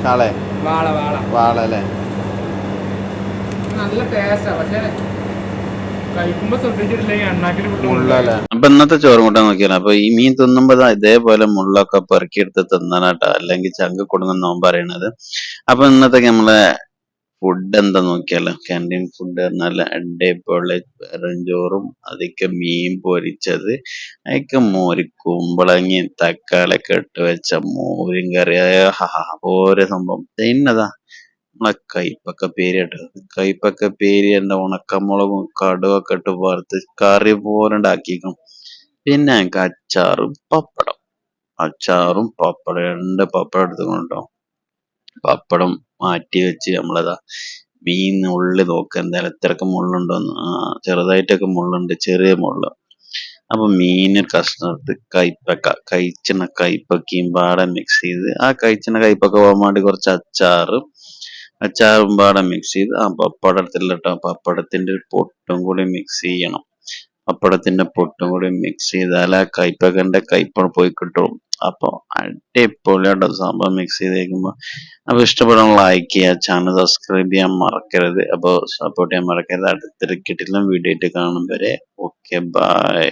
കാളെ വാള അല്ലേ? നല്ല ടേസ്റ്റാ, പക്ഷെ കഴിക്കുമ്പോ ശ്രദ്ധിച്ചിട്ടില്ലെങ്കിൽ എണ്ണാക്കിൽ മുള്ളല്ലേ? അപ്പൊ ഇന്നത്തെ ചോറും കൂട്ടാൻ നോക്കിയാലോ. അപ്പൊ ഈ മീൻ തിന്നുമ്പോ ഇതേപോലെ മുള്ളൊക്കെ പെറുക്കിയെടുത്ത് തിന്നാനാട്ടോ, അല്ലെങ്കിൽ ചങ്ക കൊടുങ്ങുന്നവൻ പറയണത്. അപ്പൊ ഇന്നത്തെ നമ്മളെ ഫുഡ് എന്താ നോക്കിയാലോ. ക്യാൻറ്റീൻ ഫുഡ് പറഞ്ഞാൽ അടിപൊളി വെറും ചോറും അതിക്ക് മീൻ പൊരിച്ചത്, അതിക്ക് മോര് കുമ്പളങ്ങി തക്കാളിയൊക്കെ ഇട്ട് വെച്ച മോരും കറി. ഓരോ സംഭവം പിന്നതാ നമ്മളെ കൈപ്പക്ക പേരി കേട്ടോ. കൈപ്പക്ക പേരി എന്റെ ഉണക്കമുളകും കടുവൊക്കെ ഇട്ട് വറുത്ത് കറി പോലെ ഉണ്ടാക്കിക്കും. പിന്നെ ഞങ്ങൾക്ക് അച്ചാറും പപ്പടം. അച്ചാറും പപ്പടം, 2 പപ്പടം എടുത്തുകൊണ്ടോ. പപ്പടം മാറ്റി വെച്ച് നമ്മളതാ മീൻ ഉള്ളി നോക്കുക എന്തായാലും എത്രയൊക്കെ മുള്ളുണ്ടോന്ന്. ചെറുതായിട്ടൊക്കെ മുള്ളുണ്ട്, ചെറിയ മുള്ള്. അപ്പൊ മീന് കഷ്ണം എടുത്ത് കഴിച്ചിന കൈപ്പക്കയും പാടെ മിക്സ് ചെയ്ത്, ആ കഴിച്ചിന കൈപ്പക്ക പോകാൻ വേണ്ടി കുറച്ച് അച്ചാറും പാടെ മിക്സ് ചെയ്ത് ആ പപ്പടം എടുത്തില്ല കേട്ടോ. പപ്പടത്തിന്റെ പൊട്ടും കൂടി മിക്സ് ചെയ്യണം. പപ്പടത്തിന്റെ പൊട്ടും കൂടി മിക്സ് ചെയ്താൽ ആ കൈപ്പക്കന്റെ കയ്പ് പോയി കിട്ടും. അപ്പൊ അടിപൊളിയായിട്ട് സംഭവം മിക്സ് ചെയ്തേക്കുമ്പോ. അപ്പൊ ഇഷ്ടപ്പെടാൻ ലൈക്ക് ചെയ്യുക, ചാനൽ സബ്സ്ക്രൈബ് ചെയ്യാൻ മറക്കരുത്. അപ്പൊ സപ്പോർട്ട് ചെയ്യാൻ മറക്കരുത്. അടുത്തൊരു കിട്ടില്ല വീഡിയോ ആയിട്ട് കാണും വരെ ഓക്കെ ബൈ.